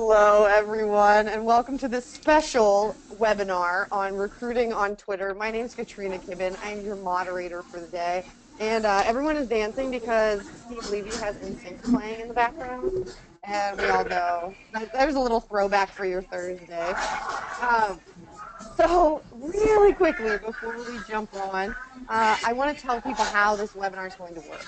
Hello, everyone, and welcome to this special webinar on recruiting on Twitter. My name is Katrina Kibben. I'm your moderator for the day. And everyone is dancing because Steve Levy has NSYNC playing in the background. And we all know there's a little throwback for your Thursday. So really quickly, before we jump on, I want to tell people how this webinar is going to work,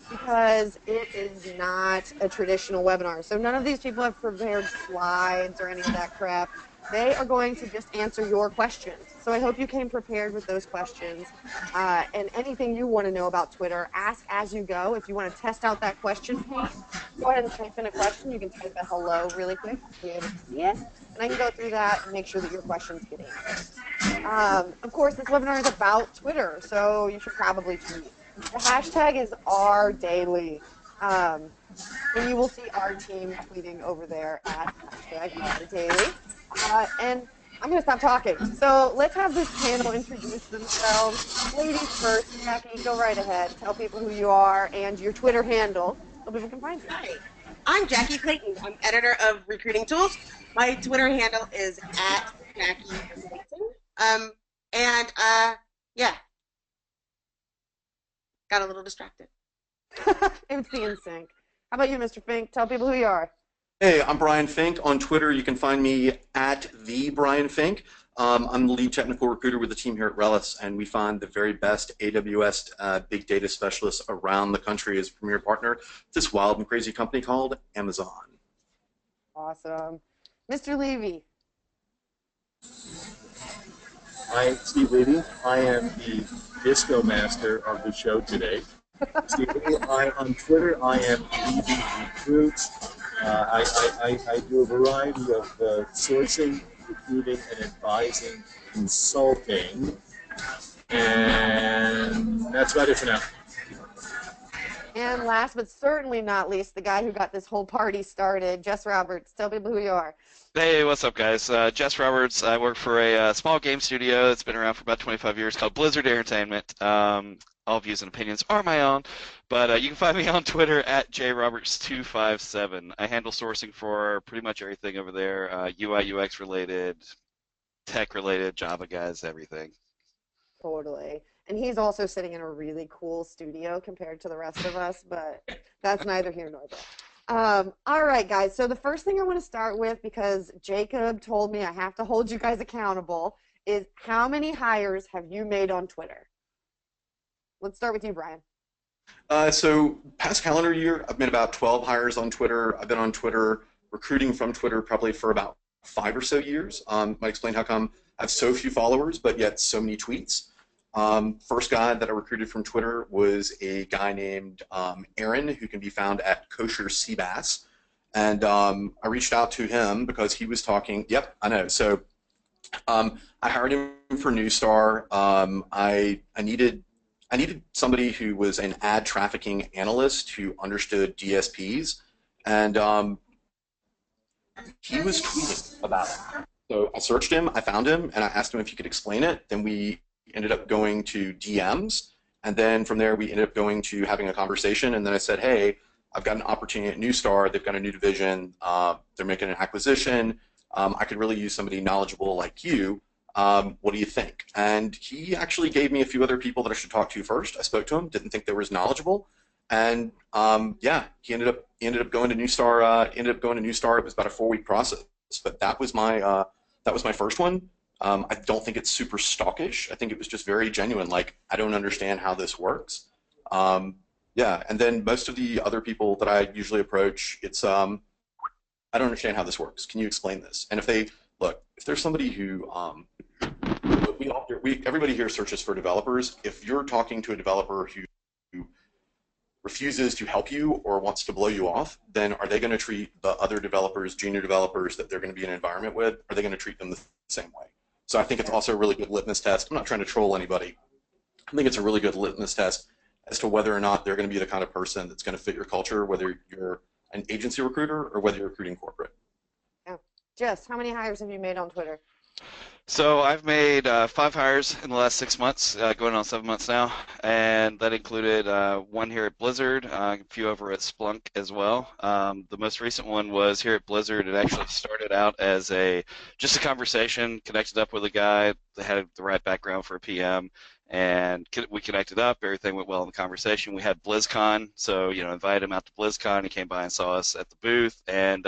because it is not a traditional webinar. So none of these people have prepared slides or any of that crap. They are going to just answer your questions. So I hope you came prepared with those questions. And anything you want to know about Twitter, ask as you go. If you want to test out that question pane, go ahead and type in a question. You can type a hello really quick to be able to see it. And I can go through that and make sure that your questions get answered. Of course, this webinar is about Twitter, so you should probably tweet. The hashtag is #RDaily. And you will see our team tweeting over there at #RDaily. And I'm going to stop talking. So let's have this panel introduce themselves. Ladies first. Jackie, go right ahead. Tell people who you are and your Twitter handle so people can find you. Hi, I'm Jackie Clayton. I'm editor of Recruiting Tools. My Twitter handle is @JackieClayton. Yeah, got a little distracted. It's the NSYNC. How about you, Mr. Fink? Tell people who you are. Hey, I'm Brian Fink. On Twitter, you can find me @TheBrianFink. I'm the lead technical recruiter with the team here at Relics, and we find the very best AWS big data specialists around the country as premier partner to this wild and crazy company called Amazon. Awesome. Mr. Levy. I'm Steve Levy. I am the disco master of the show today. Steve Levy, on Twitter, I am Levy Recruits. I do a variety of sourcing, recruiting, and advising, consulting, and that's about it for now. And last but certainly not least, the guy who got this whole party started, Jess Roberts. Tell people who you are. Hey, what's up, guys? Jess Roberts. I work for a small game studio that's been around for about 25 years called Blizzard Entertainment. All views and opinions are my own, but you can find me on Twitter @jroberts257. I handle sourcing for pretty much everything over there, UI, UX related, tech related, Java guys, everything. Totally. And he's also sitting in a really cool studio compared to the rest of us, but that's neither here nor there. All right, guys. So the first thing I want to start with, because Jacob told me I have to hold you guys accountable, is how many hires have you made on Twitter? Let's start with you, Brian. So past calendar year, I've made about 12 hires on Twitter. I've been on Twitter, recruiting from Twitter probably for about 5 or so years. Might explain how come I have so few followers, but yet so many tweets. First guy that I recruited from Twitter was a guy named Aaron, who can be found at Kosher Seabass. And I reached out to him because he was talking. Yep, I know. So I hired him for Newstar. I needed somebody who was an ad trafficking analyst who understood DSPs, and he was tweeting about it. So I searched him, I found him, and I asked him if he could explain it. Then we ended up going to DMs, and then from there we ended up going to having a conversation, and then I said, hey, I've got an opportunity at Newstar. They've got a new division. They're making an acquisition. I could really use somebody knowledgeable like you. What do you think? And he actually gave me a few other people that I should talk to first. I spoke to him, didn't think they were as knowledgeable, and yeah, he ended up going to Newstar. It was about a 4-week process, but that was my first one. I don't think it's super stockish. I think it was just very genuine. Like, I don't understand how this works. Yeah, and then most of the other people that I usually approach, it's I don't understand how this works. Can you explain this? And if there's somebody who everybody here searches for developers. If you're talking to a developer who refuses to help you or wants to blow you off, then are they going to treat the other developers, junior developers that they're going to be in an environment with, are they going to treat them the same way? So I think it's also a really good litmus test. I'm not trying to troll anybody. I think it's a really good litmus test as to whether or not they're going to be the kind of person that's going to fit your culture, whether you're an agency recruiter or whether you're recruiting corporate. Yeah. Jess, how many hires have you made on Twitter? So I've made 5 hires in the last 6 months, going on 7 months now, and that included one here at Blizzard, a few over at Splunk as well. The most recent one was here at Blizzard. It actually started out as just a conversation, connected up with a guy that had the right background for a PM, and we connected up. Everything went well in the conversation. We had BlizzCon, so invited him out to BlizzCon. He came by and saw us at the booth, and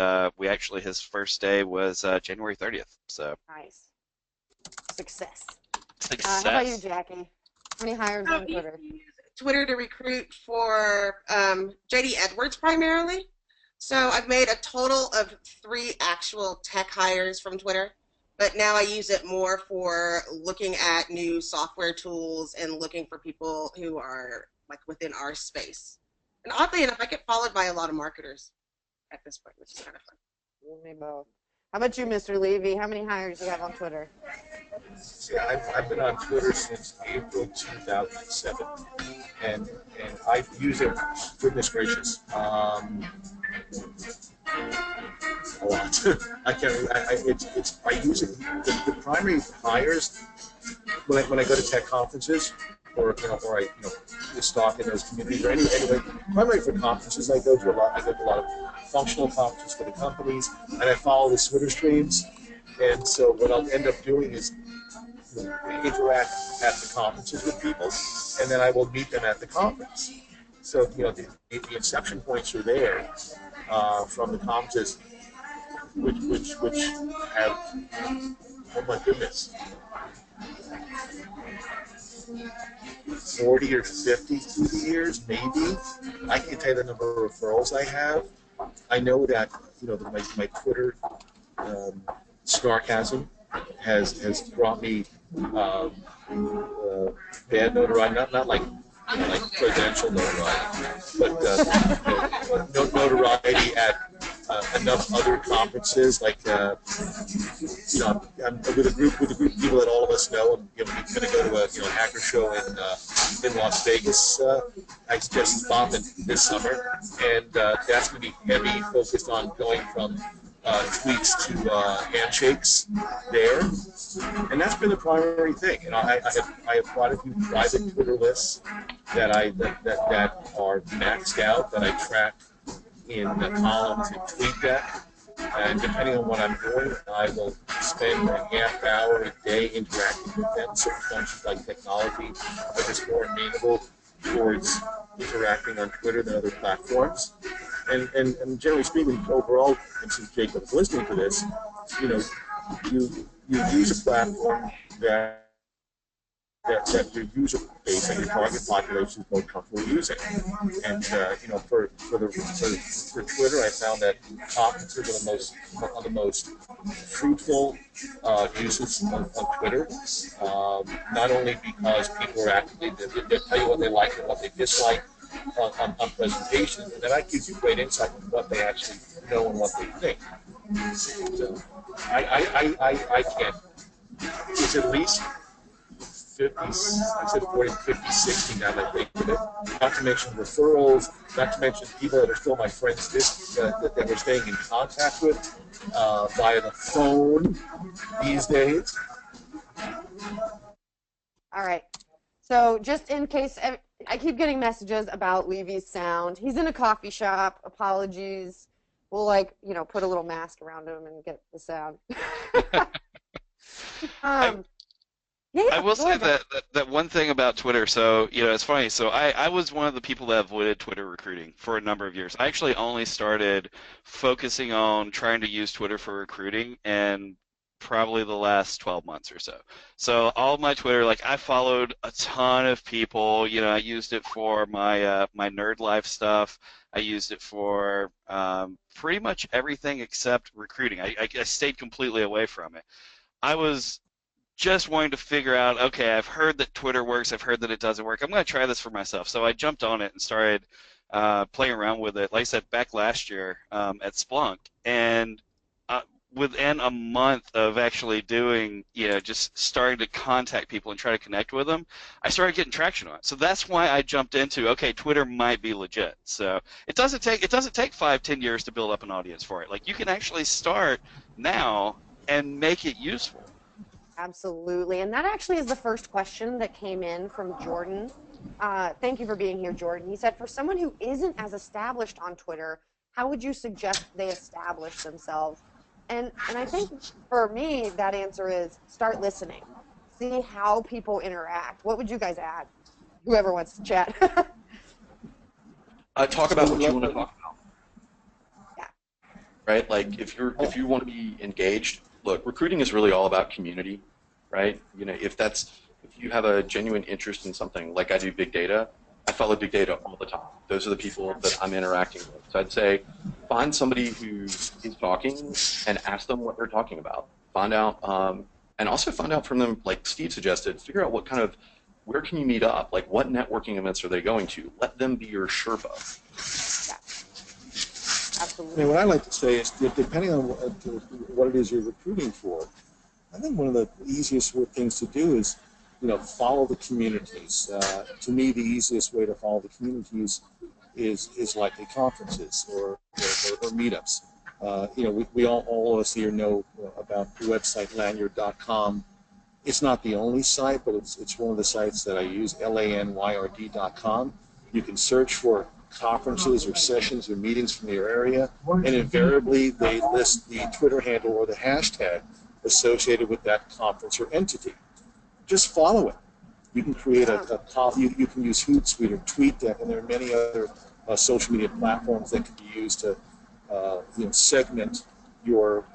his first day was January 30th. So. Nice. Success. Success. How about you, Jackie? How many hires on You Twitter? use Twitter to recruit for JD Edwards primarily. So I've made a total of 3 actual tech hires from Twitter, but now I use it more for looking at new software tools and looking for people who are like within our space. And oddly enough, I get followed by a lot of marketers at this point, which is kind of fun. You and me both. How about you, Mr. Levy? How many hires do you have on Twitter? Yeah, I've been on Twitter since April 2007, and I've used it, goodness gracious, a lot. I can't. I use it. The primary hires when I go to tech conferences, or or I just talk in those communities, or anyway, primarily for conferences I go to a lot. I go to a lot of functional conferences for the companies, and I follow the Twitter streams. And so what I'll end up doing is interact at the conferences with people, and then I will meet them at the conference. So the inception points are there from the conferences, which have, oh my goodness, 40 or 50 through the years, maybe. I can't tell you the number of referrals I have. I know that my Twitter sarcasm has brought me bad notoriety, not like like presidential notoriety, but notoriety at enough other conferences. Like I'm with a group of people that all of us know. We're going to go to a hacker show in Las Vegas. I just bombed this summer, and that's going to be heavy, focused on going from tweets to handshakes there, and that's been the primary thing. I have quite a few private Twitter lists that are maxed out, that I track in the columns in TweetDeck, and depending on what I'm doing, I will spend a half hour a day interacting with them. Certain functions like technology are just more amenable towards interacting on Twitter than other platforms. And generally speaking, overall, and since Jacob is listening to this, you use a platform that your user base and your target population is more comfortable using. And for Twitter, I found that conferences are the most fruitful uses of Twitter. Not only because people are actively they tell you what they like and what they dislike on presentations, and that gives you great insight into what they actually know and what they think. So I can't. It's at least 50, I said 40, 50, 60 now that I think of it. Not to mention referrals, not to mention people that are still my friends that we're staying in contact with via the phone these days. All right. So just in case, I keep getting messages about Levy's sound. He's in a coffee shop. Apologies. We'll put a little mask around him and get the sound. Yeah, I will say that one thing about Twitter, so, it's funny. So I was one of the people that avoided Twitter recruiting for a number of years. I actually only started focusing on trying to use Twitter for recruiting and probably the last 12 months or so. So all of my Twitter, I followed a ton of people. I used it for my my nerd life stuff. I used it for pretty much everything except recruiting. I stayed completely away from it. I was just wanting to figure out, okay, I've heard that Twitter works. I've heard that it doesn't work. I'm going to try this for myself. So I jumped on it and started playing around with it, like I said, back last year at Splunk. And within a month of actually doing, just starting to contact people and try to connect with them, I started getting traction on it. So that's why I jumped into, okay, Twitter might be legit. So it doesn't take 5-10 years to build up an audience for it. You can actually start now and make it useful. Absolutely. And that actually is the first question that came in from Jordan. Thank you for being here, Jordan. He said, for someone who isn't as established on Twitter, how would you suggest they establish themselves? And I think for me, that answer is start listening. See how people interact. What would you guys add? Whoever wants to chat. Talk about what you want to talk about. Yeah. Right? Like if you want to be engaged, look, recruiting is really all about community, right? You know, if you have a genuine interest in something, like I do big data, I follow big data all the time. Those are the people that I'm interacting with. So I'd say find somebody who is talking and ask them what they're talking about. Find out, and also find out from them, like Steve suggested, figure out where can you meet up? Like what networking events are they going to? Let them be your Sherpa. Yeah. I Absolutely. mean, what I like to say is, depending on what it is you're recruiting for, I think one of the easiest things to do is, follow the communities. To me, the easiest way to follow the communities is likely conferences or meetups. We all of us here know about the website lanyard.com. It's not the only site, but it's one of the sites that I use, lanyard.com. You can search for conferences or sessions or meetings from your area, and invariably they list the Twitter handle or the hashtag associated with that conference or entity. Just follow it. You can create you can use Hootsuite or TweetDeck, and there are many other social media platforms that can be used to segment your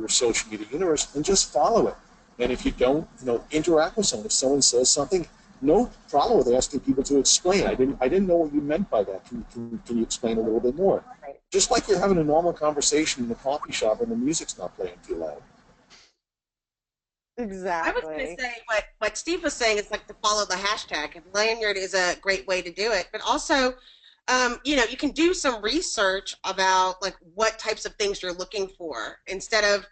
social media universe, and just follow it. And if you don't, interact with someone. If someone says something, no problem with asking people to explain. I didn't know what you meant by that. Can you explain a little bit more? Right. Just like you're having a normal conversation in the coffee shop and the music's not playing too loud. I was going to Exactly. say what Steve was saying is like to follow the hashtag. And Lanyard is a great way to do it, but also, you can do some research about like what types of things you're looking for instead of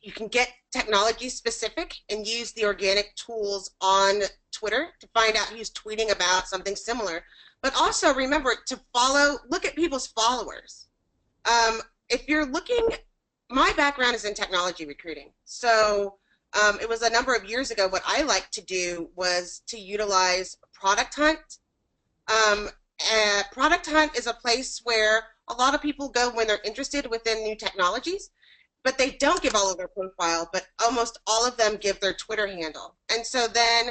you can get technology specific and use the organic tools on Twitter to find out who's tweeting about something similar. But also remember to look at people's followers. If you're looking, my background is in technology recruiting. So it was a number of years ago, what I like to do was to utilize Product Hunt. Product Hunt is a place where a lot of people go when they're interested within new technologies, but they don't give all of their profile, but almost all of them give their Twitter handle. And so then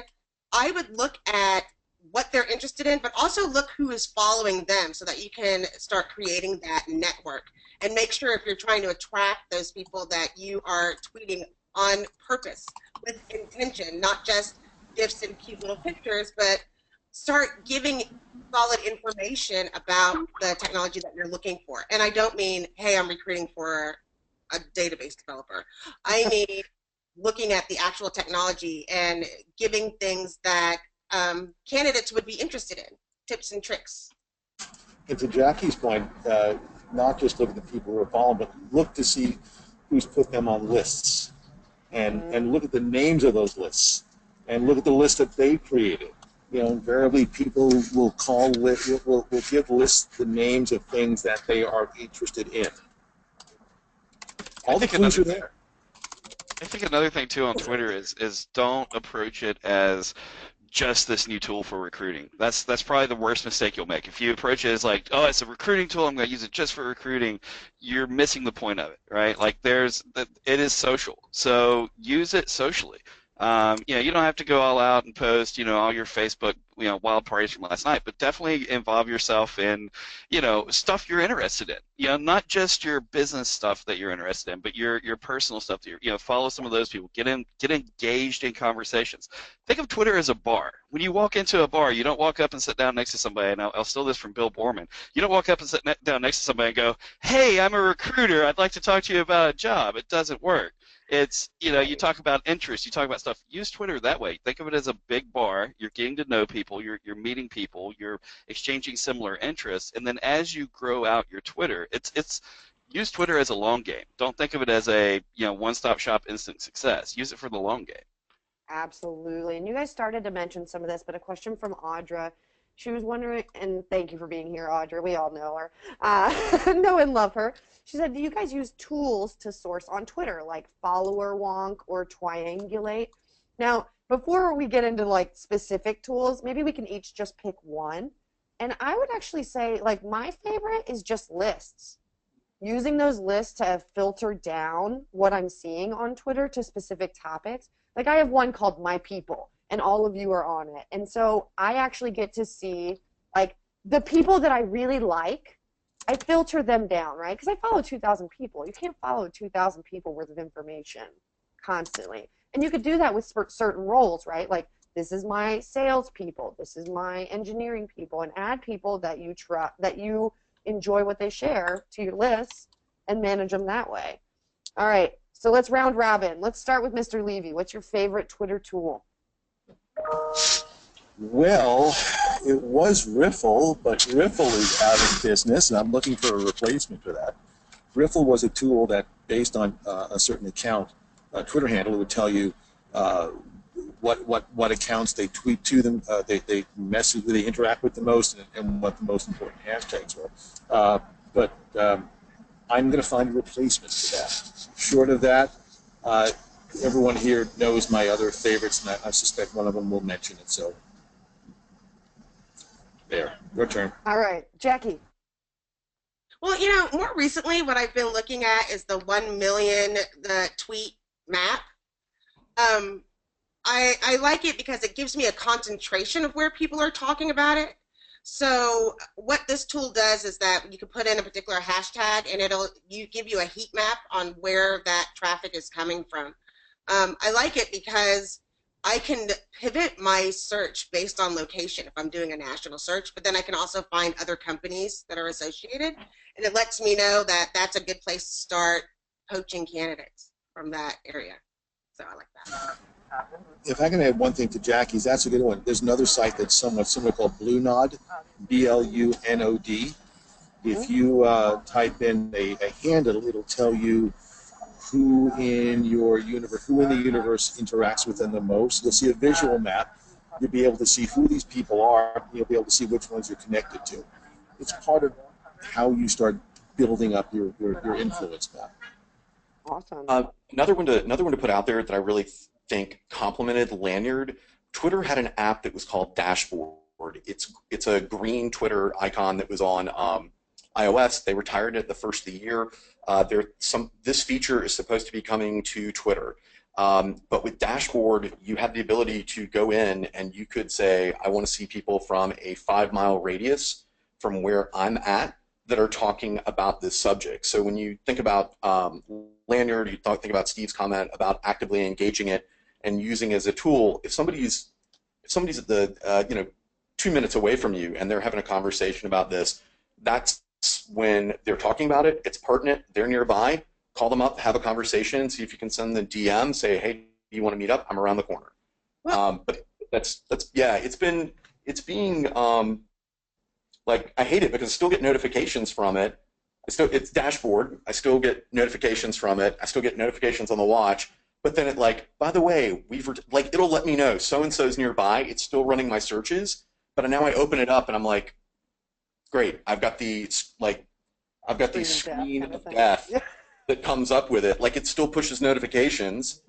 I would look at what they're interested in, but also look who is following them so that you can start creating that network and make sure if you're trying to attract those people that you are tweeting on purpose with intention, not just gifs and cute little pictures, but start giving solid information about the technology that you're looking for. And I don't mean, hey, I'm recruiting for a database developer. I mean, looking at the actual technology and giving things that candidates would be interested in, tips and tricks. And to Jackie's point, not just look at the people who are following, but look to see who's put them on lists, and look at the names of those lists, and look at the list that they created. Invariably people will give lists the names of things that they are interested in. All the clues are there. I think another thing too on Twitter is don't approach it as just this new tool for recruiting. That's probably the worst mistake you'll make. If you approach it as like, oh, it's a recruiting tool, I'm going to use it just for recruiting, you're missing the point of it, right? Like it is social, so use it socially. You don't have to go all out and post, all your Facebook, wild parties from last night, but definitely involve yourself in, stuff you're interested in. Not just your business stuff that you're interested in, but your personal stuff that follow some of those people. Get engaged in conversations. Think of Twitter as a bar. When you walk into a bar, you don't walk up and sit down next to somebody, and I'll steal this from Bill Borman. You don't walk up and sit down next to somebody and go, hey, I'm a recruiter, I'd like to talk to you about a job. It doesn't work. It's, you talk about interests, you talk about stuff. Use Twitter that way. Think of it as a big bar. You're getting to know people, you're meeting people, you're exchanging similar interests, and then as you grow out your Twitter, it's use Twitter as a long game. Don't think of it as a, one-stop shop instant success. Use it for the long game. Absolutely. And you guys started to mention some of this, but a question from Audra. She was wondering, and thank you for being here, Audra. We all know her, know and love her. She said, "Do you guys use tools to source on Twitter, like follower wonk or triangulate?" Now, before we get into like specific tools, maybe we can each just pick one. And I would actually say, like, my favorite is just lists. Using those lists to filter down what I'm seeing on Twitter to specific topics. Like, I have one called My People, and all of you are on it. And so I actually get to see, like, the people that I really like, I filter them down, right? Because I follow 2,000 people. You can't follow 2,000 people worth of information constantly. And you could do that with certain roles, right? Like, this is my sales people, this is my engineering people, and add people that you that you enjoy what they share to your list and manage them that way. All right, so let's round robin. Let's start with Mr. Levy. What's your favorite Twitter tool? Well, it was Riffle, but Riffle is out of business, and I'm looking for a replacement for that. Riffle was a tool that, based on a certain account, Twitter handle, it would tell you what accounts they tweet to them, they message, they interact with the most, and what the most important hashtags were. But I'm going to find a replacement for that. Short of that, everyone here knows my other favorites, and I suspect one of them will mention it. So there, your turn. All right, Jackie. Well, you know, more recently, what I've been looking at is the 1 million the tweet map. I like it because it gives me a concentration of where people are talking about it. So what this tool does is that you can put in a particular hashtag and it'll give you a heat map on where that traffic is coming from. I like it because I can pivot my search based on location if I'm doing a national search, but then I can also find other companies that are associated, and it lets me know that that's a good place to start poaching candidates from that area. So I like that. If I can add one thing to Jackie's, that's a good one. There's another site that's somewhat similar called Blunod, BLUNOD. If you type in a handle, it'll tell you who in the universe interacts with them the most. You'll see a visual map. You'll be able to see who these people are. You'll be able to see which ones you're connected to. It's part of how you start building up your influence map. Awesome. Another one to put out there that I really think complemented Lanyard. Twitter had an app that was called Dashboard. It's a green Twitter icon that was on iOS. They retired it the first of the year. This feature is supposed to be coming to Twitter. But with Dashboard, you have the ability to go in and you could say, I want to see people from a 5-mile radius from where I'm at that are talking about this subject. So when you think about Lanyard, you think about Steve's comment about actively engaging it and using it as a tool. If somebody's at the 2 minutes away from you and they're having a conversation about this, that's when they're talking about it. It's pertinent. They're nearby. Call them up, have a conversation, see if you can send them DM. Say, hey, do you want to meet up? I'm around the corner. But that's yeah. It's being like, I hate it because I still get notifications from it. It's Dashboard. I still get notifications from it. I still get notifications on the watch. But then it by the way, it'll let me know so-and-so's nearby. It's still running my searches. But now I open it up and I'm like, great. I've got the screen of death that comes up with it. Like, it still pushes notifications.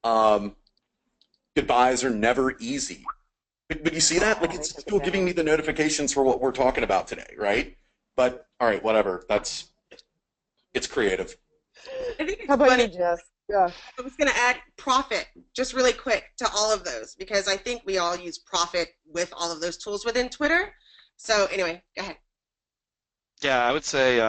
Goodbyes are never easy. But you see that? Like, it's still giving me the notifications for what we're talking about today, right? But all right, whatever. It's creative. I think it's How about funny. you, Jess? Yeah. I was going to add Profit just really quick to all of those because I think we all use Profit with all of those tools within Twitter. So anyway, go ahead. Yeah, I would say,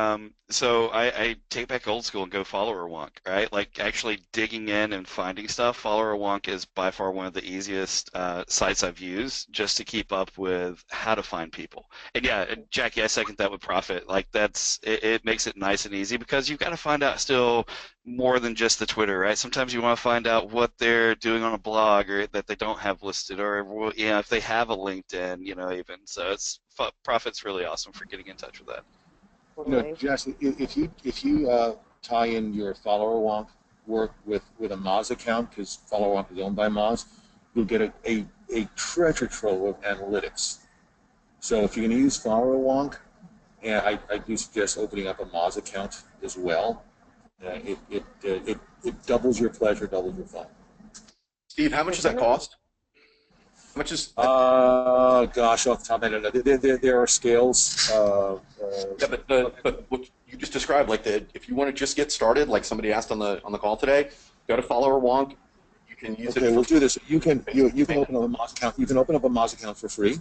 so I take back old school and go follower wonk, right? Like, actually digging in and finding stuff. Follower wonk is by far one of the easiest sites I've used just to keep up with how to find people. And yeah, Jackie, I second that with Profit. Like, it makes it nice and easy because you've got to find out still more than just the Twitter, right? Sometimes you want to find out what they're doing on a blog or that they don't have listed, or if they have a LinkedIn, even. So Profit's really awesome for getting in touch with that. Jess, if you tie in your follower wonk work with a Moz account, because follower wonk is owned by Moz, you'll get a treasure trove of analytics So if you're going to use follower wonk, and I do suggest opening up a Moz account as well. It doubles your pleasure, doubles your fun. Steve, how much does that cost? How much is? Gosh, off the top of my head, there are scales. Yeah, but what you just described, like if you want to just get started, like somebody asked on the call today, go to follower wonk. You can use it. Okay, we'll do this. You can open up a Moz account. You can open up a Moz account for free.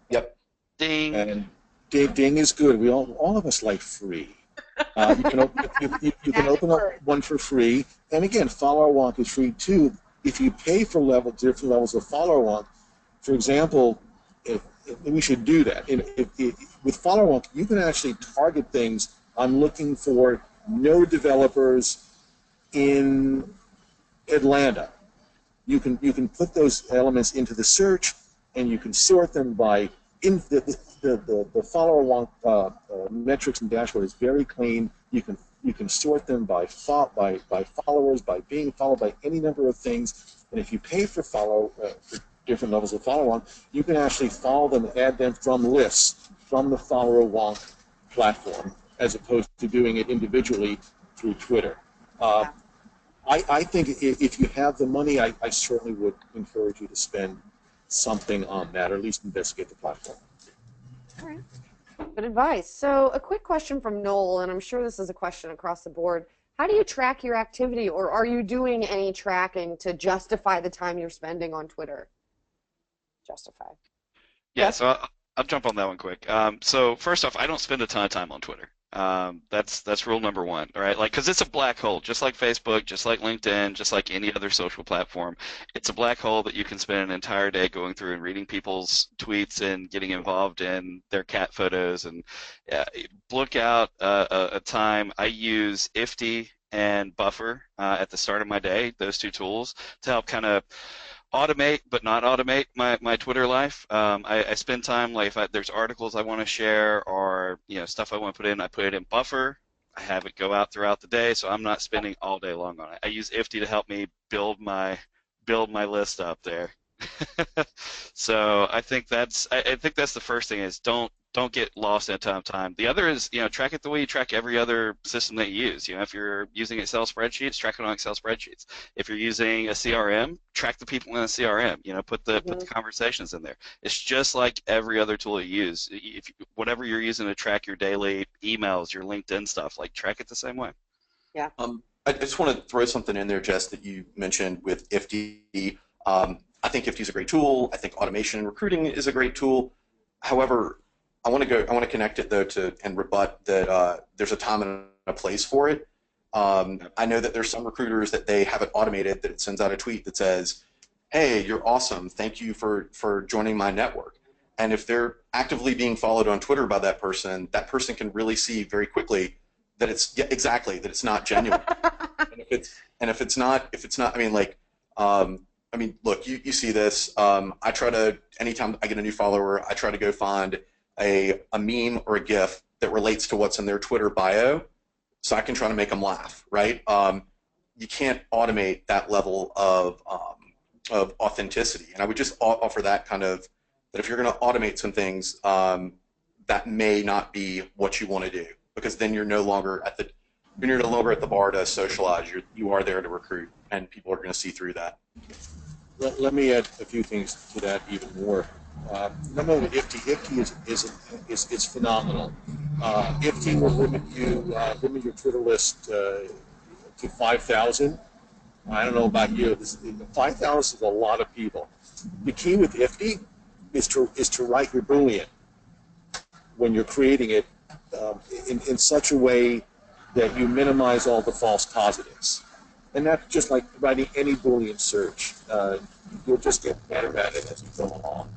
Yep. Ding. And Ding is good. We all of us like free. You can open up one for free. And again, follower wonk is free too. If you pay for different levels of follower wonk, for example, we should do that. With follower wonk, you can actually target things. I'm looking for no developers in Atlanta. You can put those elements into the search, and you can sort them by the follower wonk metrics and dashboard is very clean. You can sort them by followers, by being followed, by any number of things. And if you pay for for different levels of follower wonk, you can actually follow them and add them from lists from the follower wonk platform, as opposed to doing it individually through Twitter. I think if you have the money, I certainly would encourage you to spend something on that, or at least investigate the platform. All right. Good advice. So a quick question from Noel, and I'm sure this is a question across the board. How do you track your activity, or are you doing any tracking to justify the time you're spending on Twitter? Justify. Yeah, so I'll jump on that one quick. So first off, I don't spend a ton of time on Twitter. That's rule number one, all right? Like, because it's a black hole, just like Facebook, just like LinkedIn, just like any other social platform. It's a black hole that you can spend an entire day going through and reading people's tweets and getting involved in their cat photos. And book out a time. I use Ifty and Buffer at the start of my day, those two tools, to help kind of automate but not automate my Twitter life. I spend time, like, if there's articles I want to share, or stuff I want to put in, I put it in Buffer. I have it go out throughout the day, so I'm not spending all day long on it. I use Ifty to help me build my list up there. So I think that's the first thing, is don't get lost in a ton of time. The other is, track it the way you track every other system that you use. If you're using Excel spreadsheets, track it on Excel spreadsheets. If you're using a CRM, track the people in the CRM. Put the conversations in there. It's just like every other tool you use. Whatever you're using to track your daily emails, your LinkedIn stuff, like, track it the same way. Yeah. I just want to throw something in there, Jess, that you mentioned with Ifty. I think Ifty is a great tool. I think automation and recruiting is a great tool. However, I want to connect it though and rebut that there's a time and a place for it. I know that there's some recruiters that they have it automated, that it sends out a tweet that says, "Hey, you're awesome. Thank you for joining my network." And if they're actively being followed on Twitter by that person can really see very quickly that it's that it's not genuine. and if it's not, look, you see this. I try to, anytime I get a new follower, I try to go find a meme or a GIF that relates to what's in their Twitter bio, so I can try to make them laugh, right? You can't automate that level of authenticity, and I would just offer that kind of, that if you're going to automate some things, that may not be what you want to do, because then you're no longer at the bar to socialize. You are there to recruit, and people are going to see through that. Let me add a few things to that even more. Number one, Ifty is phenomenal. Ifty will limit your Twitter list to 5,000. I don't know about you. 5,000 is a lot of people. The key with Ifty is to write your Boolean when you're creating it in such a way that you minimize all the false positives. And that's just like writing any Boolean search. You'll just get better at it as you go along.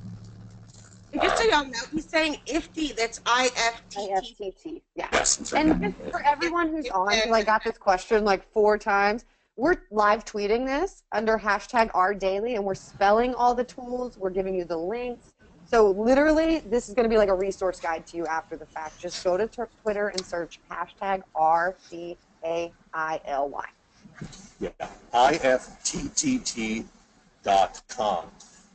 Just so y'all know, he's saying Ifty. That's IFTT. IFTT. Yeah. Yes, that's right. And just for everyone who's on, because I got this question like 4 times, we're live tweeting this under #OurDaily, and we're spelling all the tools. We're giving you the links. So literally, this is going to be like a resource guide to you after the fact. Just go to Twitter and search #RDAILY. Yeah, IFTTT.com.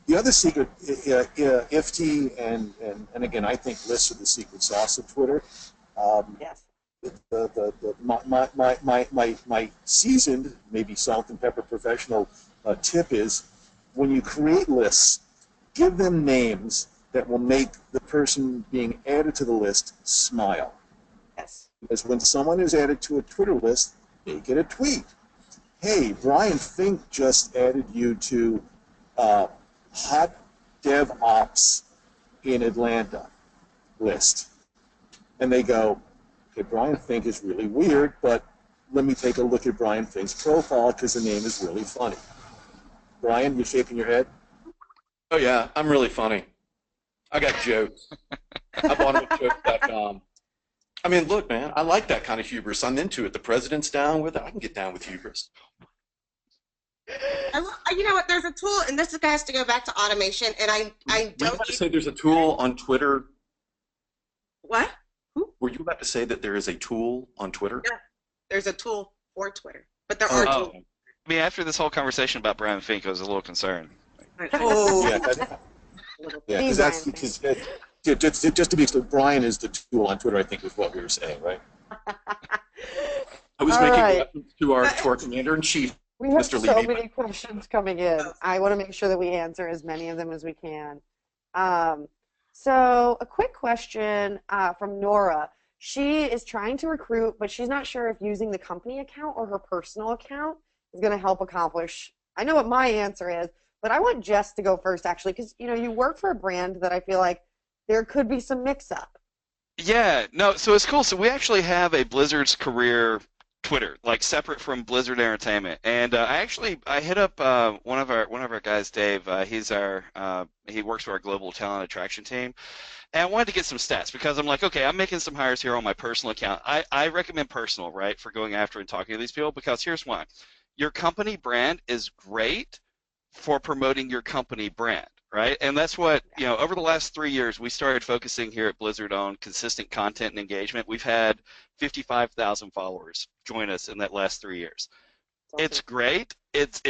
The other secret, IFT, and again, I think lists are the secret sauce of Twitter. Yes. My seasoned, maybe salt and pepper professional tip is when you create lists, give them names that will make the person being added to the list smile. Yes. Because when someone is added to a Twitter list, they get a tweet. Hey, Brian Fink just added you to Hot DevOps in Atlanta list. And they go, okay, Brian Fink is really weird, but let me take a look at Brian Fink's profile because the name is really funny. Brian, you shaking your head? Oh yeah, I'm really funny. I got jokes. I bought them at jokes.com. I mean, look, man, I like that kind of hubris. I'm into it. The president's down with it. I can get down with hubris. You know what? There's a tool, and this has to go back to automation. And I Were you don't. about to say there's a tool on Twitter? What? Were you about to say that there is a tool on Twitter? Yeah, there's a tool for Twitter, but there are tools. I mean, after this whole conversation about Brian Fink, I was a little concerned. Oh, Yeah, because that's just to be clear, Brian is the tool on Twitter, I think, is what we were saying, right? I was All making right. reference to our commander-in-chief, We have Mr. so Levy. many questions coming in. I want to make sure that we answer as many of them as we can. So a quick question from Nora. She is trying to recruit, but she's not sure if using the company account or her personal account is going to help accomplish. I know what my answer is, but I want Jess to go first, actually, because you work for a brand that I feel like there could be some mix-up. Yeah, no, so it's cool. So we actually have a Blizzard's career Twitter, like separate from Blizzard Entertainment. And I hit up one of our guys, Dave. He works for our global talent attraction team. And I wanted to get some stats because I'm like, okay, I'm making some hires here on my personal account. I recommend personal, right, for going after and talking to these people because here's why. Your company brand is great for promoting your company brand, right? And that's what, over the last 3 years, we started focusing here at Blizzard on consistent content and engagement. We've had 55,000 followers join us in that last 3 years. It's great. It's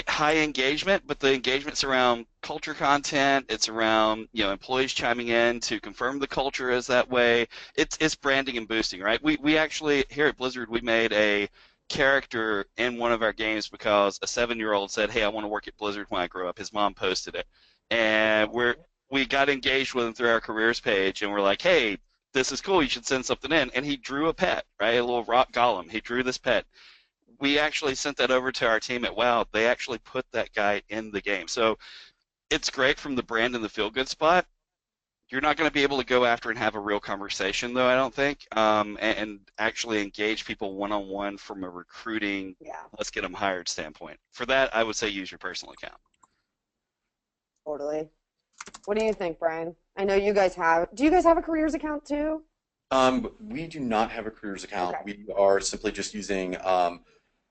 high engagement, but the engagement's around culture content. It's around employees chiming in to confirm the culture is that way. It's branding and boosting, right? We actually here at Blizzard we made a character in one of our games because a 7-year-old said, "Hey, I want to work at Blizzard when I grow up." His mom posted it, and we got engaged with him through our careers page, and we're like, "Hey, this is cool. You should send something in." And he drew a pet, right? A little rock golem. He drew this pet. We actually sent that over to our team at WoW. They actually put that guy in the game. So it's great from the brand and the feel-good spot. You're not going to be able to go after and have a real conversation, though, I don't think, and actually engage people one-on-one from a recruiting, let's get them hired standpoint. For that, I would say use your personal account. Totally. What do you think, Brian? I know you guys have. Do you guys have a careers account too? We do not have a careers account. Okay. We are simply just using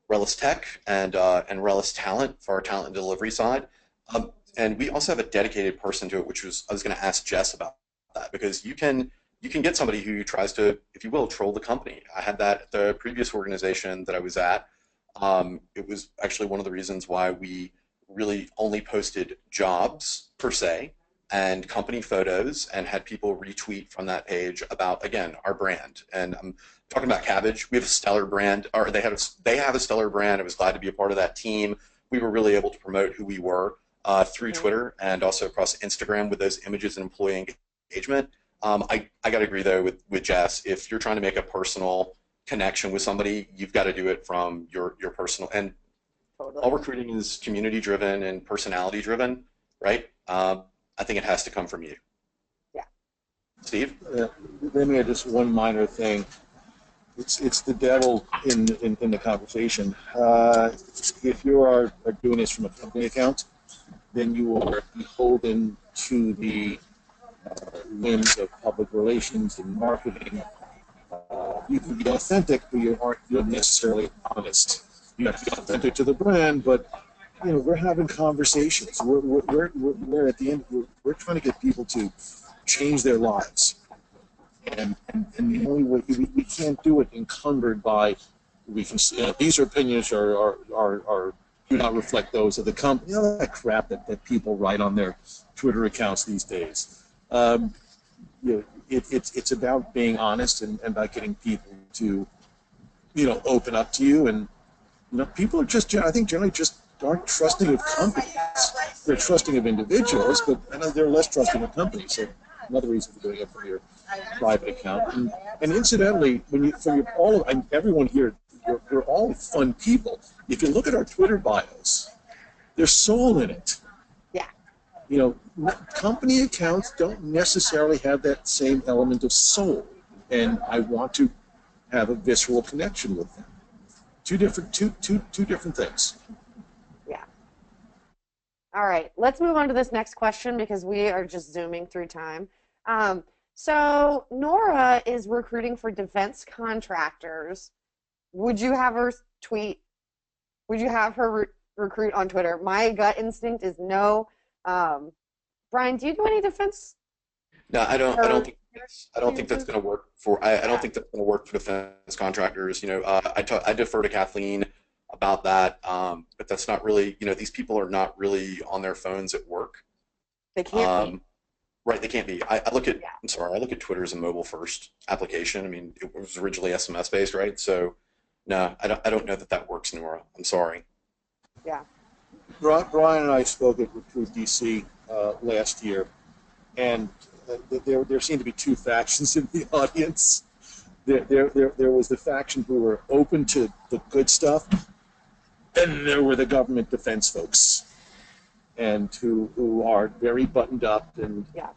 Relish Tech and Relish Talent for our talent and delivery side. And we also have a dedicated person to it, which I was going to ask Jess about that, because you can get somebody who tries to, if you will, troll the company. I had that at the previous organization that I was at. It was actually one of the reasons why we really only posted jobs per se and company photos and had people retweet from that page about, again, our brand. And I'm talking about Cabbage. We have a stellar brand, or they have a stellar brand. I was glad to be a part of that team. We were really able to promote who we were through Twitter and also across Instagram with those images and employee engagement. I got to agree, though, with Jess. If you're trying to make a personal connection with somebody, you've got to do it from your personal. And all recruiting is community-driven and personality-driven, right? I think it has to come from you. Yeah. Steve? Let me add just one minor thing. It's the devil in the conversation. If you are doing this from a company account, then you are beholden to the whims of public relations and marketing. You can be authentic, but you aren't necessarily honest. You have to be authentic to the brand, but we're having conversations. We're at the end. We're trying to get people to change their lives, and the only way we can't do it encumbered by these opinions are do not reflect those of the company. You know, that crap that people write on their Twitter accounts these days. You know, it's about being honest and about getting people to, you know, open up to you. And you know, people are just, I think, generally just aren't trusting of companies. They're trusting of individuals, but I know they're less trusting of companies. So another reason for doing it from your private account. And incidentally, when you, from your, all of, everyone here, you're all fun people. If you look at our Twitter bios, there's soul in it. Yeah. You know, company accounts don't necessarily have that same element of soul, and I want to have a visceral connection with them. Two different things. Yeah. All right, let's move on to this next question because we are just zooming through time. So Nora is recruiting for defense contractors. Would you have her tweet? Would you have her recruit on Twitter? My gut instinct is no. Brian, do you do any defense? No, I don't. I don't think that's going to work for. I Yeah. don't think that's going to work for defense contractors. You know, I defer to Kathleen about that, but that's not really. You know, these people are not really on their phones at work. They can't be. Right, they can't be. I look at. Yeah. I'm sorry. I look at Twitter as a mobile first application. I mean, it was originally SMS based, right? So, no, I don't know that that works anymore. I'm sorry. Yeah. Brian and I spoke at Recruit DC last year, and there seemed to be two factions in the audience. There was the faction who were open to the good stuff, and there were the government defense folks, and who are very buttoned up, and Yeah.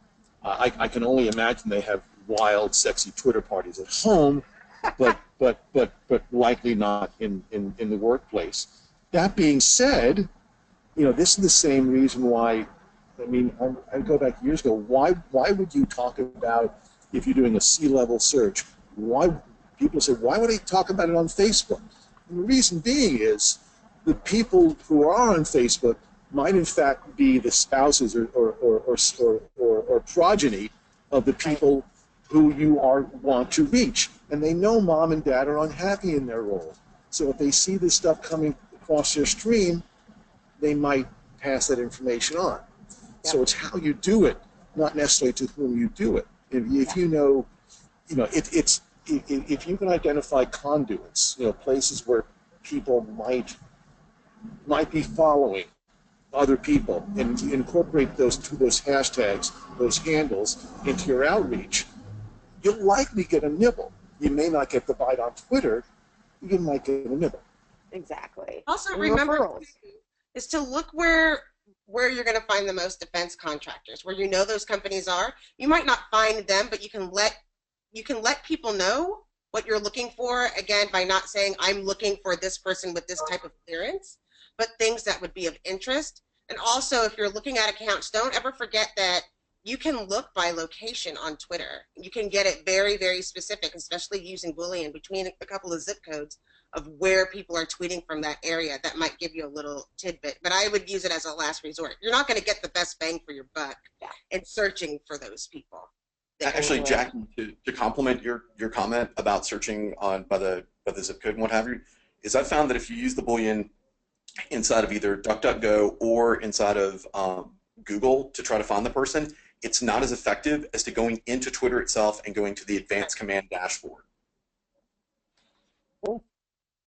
I can only imagine they have wild, sexy Twitter parties at home, but likely not in the workplace. That being said, you know, this is the same reason why. I mean, I go back years ago. Why would you talk about, if you're doing a C-level search? Why people say, why would they talk about it on Facebook? And the reason being is the people who are on Facebook might in fact be the spouses or progeny of the people who you want to reach, and they know mom and dad are unhappy in their role. So if they see this stuff coming across their stream, they might pass that information on. So it's how you do it, not necessarily to whom you do it. If you know, if you can identify conduits, you know, places where people might be following other people, and incorporate those hashtags, those handles into your outreach, you'll likely get a nibble. You may not get the bite on Twitter, you might get a nibble. Exactly. Also, And remember referrals. is to look where you're going to find the most defense contractors, where you know those companies are. You might not find them, but you can let people know what you're looking for, again, by not saying I'm looking for this person with this type of clearance, but things that would be of interest. And also, if you're looking at accounts, don't ever forget that you can look by location on Twitter. You can get it very, very specific, especially using Boolean between a couple of zip codes of where people are tweeting from that area. That might give you a little tidbit, but I would use it as a last resort. You're not going to get the best bang for your buck in searching for those people. Actually, Jackie, to complement your comment about searching by the zip code and what have you, is I found that if you use the Boolean inside of either DuckDuckGo or inside of Google to try to find the person, it's not as effective as to going into Twitter itself and going to the advanced command dashboard.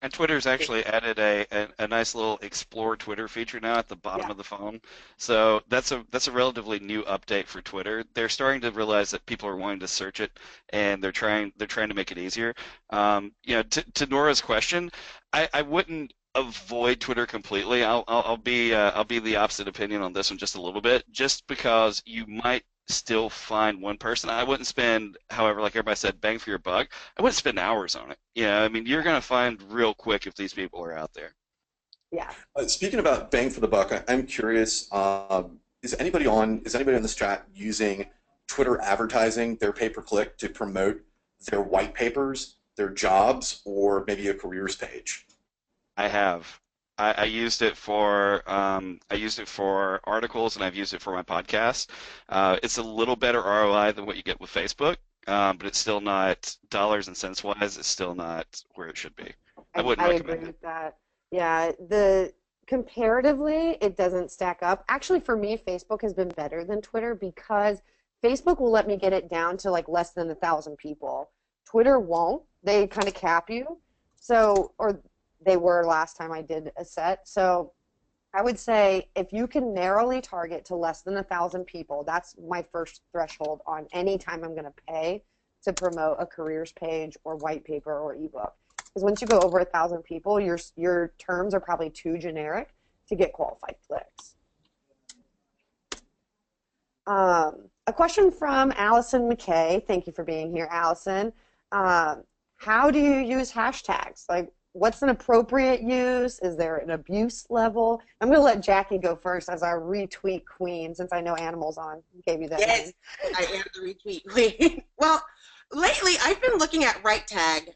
And Twitter's actually added a nice little explore Twitter feature now at the bottom of the phone. So that's a relatively new update for Twitter. They're starting to realize that people are wanting to search it, and they're trying to make it easier. You know, to Nora's question, I wouldn't avoid Twitter completely. I'll be the opposite opinion on this one just a little bit, just because you might still find one person. I wouldn't spend, however, like everybody said, bang for your buck. I wouldn't spend hours on it. Yeah, I mean, you're gonna find real quick if these people are out there. Yeah. Speaking about bang for the buck, I'm curious. Is anybody on this chat using Twitter advertising, their pay-per-click, to promote their white papers, their jobs, or maybe a careers page? I have. I used it for articles, and I've used it for my podcast. It's a little better ROI than what you get with Facebook, but it's still not, dollars and cents wise, it's still not where it should be. I wouldn't recommend agree it. with that. Yeah, comparatively, it doesn't stack up. Actually, for me, Facebook has been better than Twitter because Facebook will let me get it down to like less than 1,000 people. Twitter won't. They kind of cap you. So, or they were last time I did a set. So I would say if you can narrowly target to less than 1,000 people, that's my first threshold on any time I'm going to pay to promote a careers page or white paper or ebook. Because once you go over 1,000 people, your terms are probably too generic to get qualified clicks. A question from Allison McKay. Thank you for being here, Allison. How do you use hashtags? Like, what's an appropriate use? Is there an abuse level? I'm going to let Jackie go first as our retweet queen, since I know Animal's on. Gave you that Yes, name. I am the retweet queen. Well, lately I've been looking at RightTag.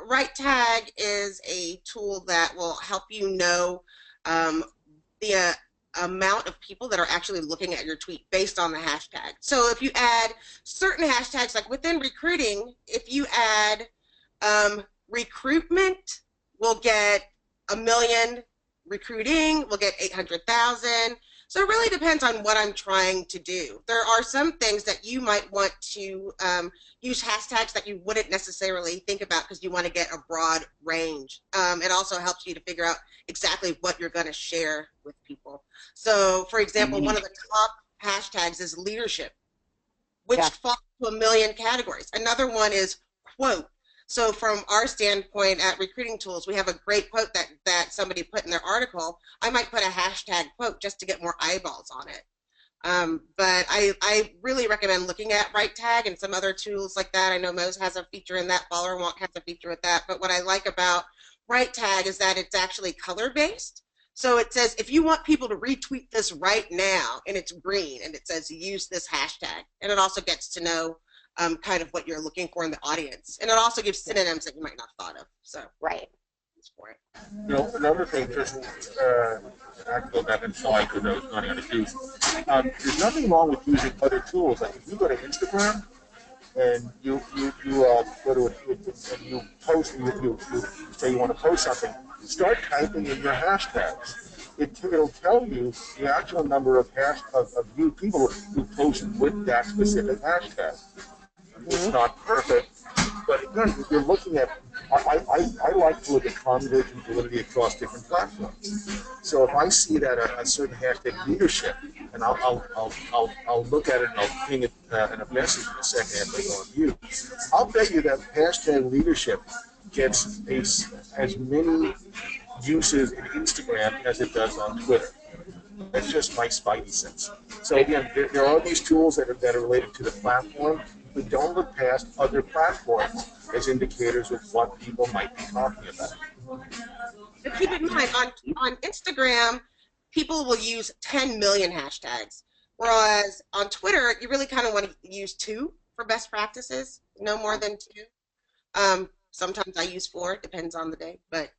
RightTag is a tool that will help you know the amount of people that are actually looking at your tweet based on the hashtag. So if you add certain hashtags, like within recruiting, if you add recruitment, we'll get 1 million. Recruiting, we'll get 800,000. So it really depends on what I'm trying to do. There are some things that you might want to use hashtags that you wouldn't necessarily think about because you want to get a broad range. It also helps you to figure out exactly what you're going to share with people. So, for example, one of the top hashtags is leadership, which falls to 1 million categories. Another one is quote. So from our standpoint at Recruiting Tools, we have a great quote that somebody put in their article. I might put a hashtag quote just to get more eyeballs on it. But I really recommend looking at RightTag and some other tools like that. I know Moz has a feature in that, Followerwonk has a feature with that. But what I like about RightTag is that it's actually color-based. So it says, if you want people to retweet this right now, and it's green, and it says use this hashtag. And it also gets to know kind of what you're looking for in the audience. And it also gives synonyms that you might not have thought of. So right. For it. You know, another thing, just I can go back and slide because I was running out of juice. There's nothing wrong with using other tools. Like if you go to Instagram and you go to it and you post, you say you want to post something, start typing in your hashtags. It'll tell you the actual number of you people who post with that specific hashtag. It's not perfect, but again, if you're looking at, I like to look at conversion validity across different platforms. So if I see that a certain hashtag leadership, and I'll look at it and I'll ping it in a message in a second after I go on mute. I'll bet you that hashtag leadership gets as many uses in Instagram as it does on Twitter. That's just my spidey sense. So again, there are these tools that are related to the platform, but don't look past other platforms as indicators of what people might be talking about. But keep in mind, on Instagram, people will use 10 million hashtags, whereas on Twitter, you really kind of want to use 2 for best practices, no more than 2. Sometimes I use 4, depends on the day, but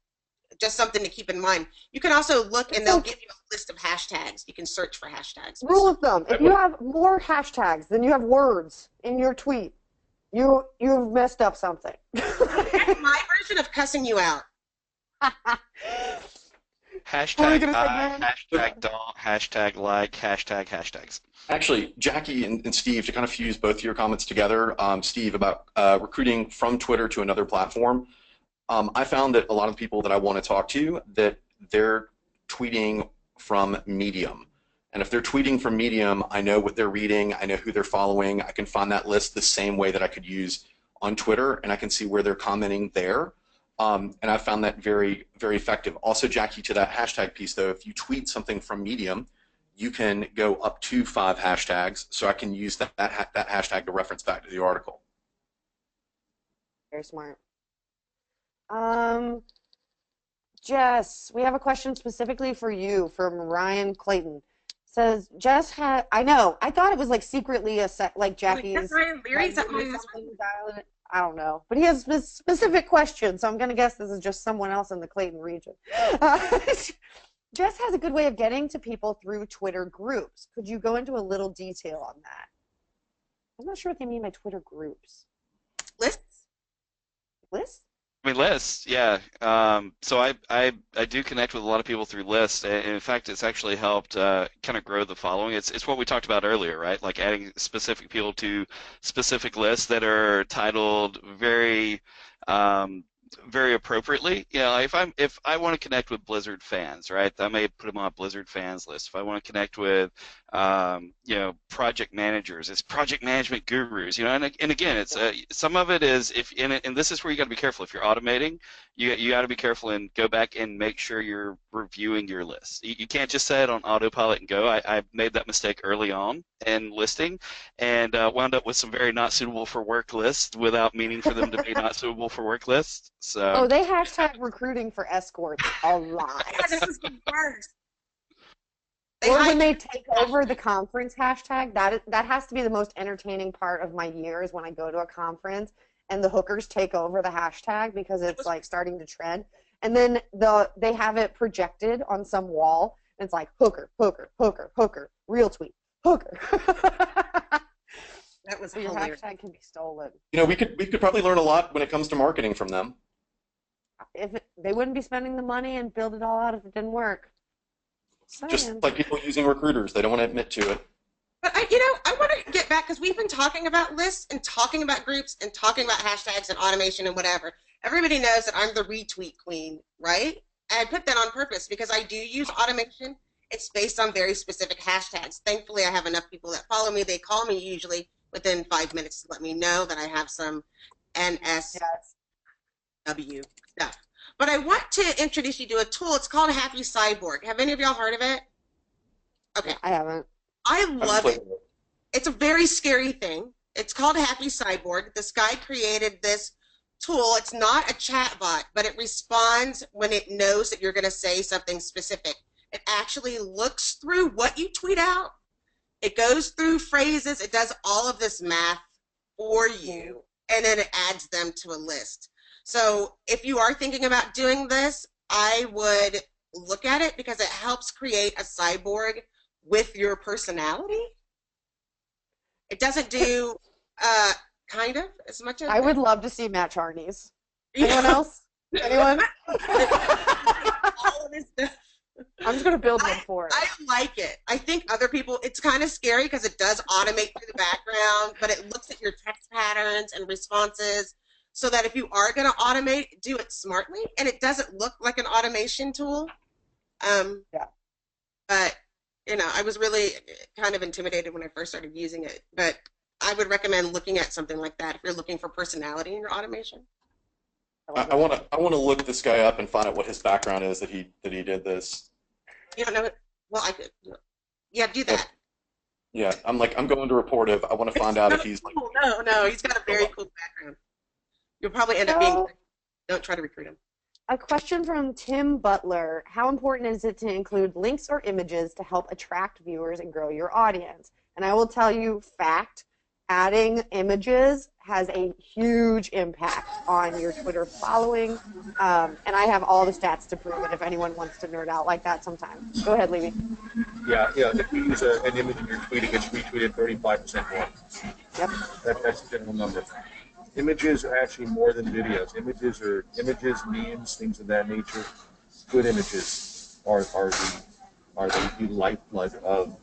just something to keep in mind. You can also look and they'll give you a list of hashtags. You can search for hashtags. Rule of thumb, if you have more hashtags than you have words in your tweet, you've messed up something. That's my version of cussing you out. Hashtag I, hashtag don't, hashtag like, hashtag hashtags. Actually, Jackie and Steve, to kind of fuse both of your comments together, Steve, about recruiting from Twitter to another platform, I found that a lot of people that I want to talk to, that they're tweeting from Medium. And if they're tweeting from Medium, I know what they're reading, I know who they're following, I can find that list the same way that I could use on Twitter, and I can see where they're commenting there. And I found that very, very effective. Also, Jackie, to that hashtag piece, though, if you tweet something from Medium, you can go up to 5 hashtags, so I can use that hashtag to reference back to the article. Very smart. Jess, we have a question specifically for you from Ryan Clayton. Says Jess had, I know, I thought it was like secretly like Jackie's. Ryan Leary's at my I don't know, but he has a specific question, so I'm going to guess this is just someone else in the Clayton region. Jess has a good way of getting to people through Twitter groups. Could you go into a little detail on that? I'm not sure what they mean by Twitter groups. Lists? Lists? I mean, lists, yeah. So I do connect with a lot of people through lists, and in fact, it's actually helped kind of grow the following. It's what we talked about earlier, right? Like adding specific people to specific lists that are titled very appropriately. You know, if I want to connect with Blizzard fans, right, I may put them on a Blizzard fans list. If I want to connect with you know, project managers, it's project management gurus, you know, and again, it's some of it is and this is where you got to be careful. If you're automating, you got to be careful and go back and make sure you're reviewing your list. You can't just set it on autopilot and go. I made that mistake early on in listing, and wound up with some very not suitable for work lists without meaning for them to be not suitable for work lists. So. Oh, they hashtag recruiting for escorts a lot. Yeah, this is the worst. Or when they take over the conference hashtag, that has to be the most entertaining part of my year is when I go to a conference and the hookers take over the hashtag because it's like starting to trend. And then they have it projected on some wall and it's like hooker, hooker, hooker, hooker, real tweet, hooker. That was So your hilarious. hashtag can be stolen. You know, we could probably learn a lot when it comes to marketing from them. They wouldn't be spending the money and build it all out if it didn't work. Just Saying. like people using recruiters, they don't want to admit to it. But I want to get back because we've been talking about lists and talking about groups and talking about hashtags and automation and whatever. Everybody knows that I'm the retweet queen, right? And I put that on purpose because I do use automation. It's based on very specific hashtags. Thankfully, I have enough people that follow me. They call me usually within 5 minutes to let me know that I have some NSW stuff. But I want to introduce you to a tool. It's called Happy Cyborg. Have any of y'all heard of it? Okay. I haven't. I love it. It's a very scary thing. It's called Happy Cyborg. This guy created this tool. It's not a chat bot, but it responds when it knows that you're going to say something specific. It actually looks through what you tweet out. It goes through phrases. It does all of this math for you, and then it adds them to a list. So if you are thinking about doing this, I would look at it because it helps create a cyborg with your personality. It doesn't do kind of as much as I would love to see Matt Charney's. Anyone else? Anyone? all of this stuff. I'm just going to build one for it. I like it. I think other people, it's kind of scary because it does automate through the background, but it looks at your text patterns and responses so that if you are going to automate, do it smartly. And it doesn't look like an automation tool. Yeah. But, I was really kind of intimidated when I first started using it. But I would recommend looking at something like that if you're looking for personality in your automation. I want to look this guy up and find out what his background is that he did this. You don't know it? Well, I could. Yeah, do that. Yeah, I'm going to Reportive. I want to find out if he's like. Cool. No, he's got a very cool background. You'll probably end up being. Don't try to recruit him. A question from Tim Butler. How important is it to include links or images to help attract viewers and grow your audience? And I will tell you, fact, adding images has a huge impact on your Twitter following. And I have all the stats to prove it if anyone wants to nerd out like that sometime. Go ahead, Levy. Yeah. If you use an image in your tweet, it gets retweeted 35% more. Yep. That's the general number. Images are actually more than videos. Images, memes, things of that nature. Good images are the lifeblood of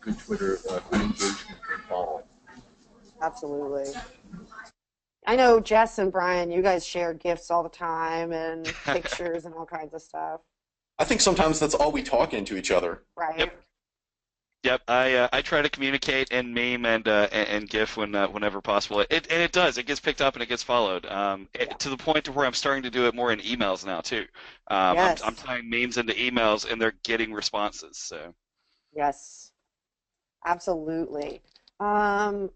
good Twitter, good engagement and following. Absolutely. I know Jess and Brian, you guys share GIFs all the time and pictures and all kinds of stuff. I think sometimes that's all we talk into each other. Right. Yep, I try to communicate in meme and GIF whenever possible. It does. It gets picked up and it gets followed. To the point to where I'm starting to do it more in emails now too. Yes. I'm tying memes into emails and they're getting responses. So. Yes. Absolutely. And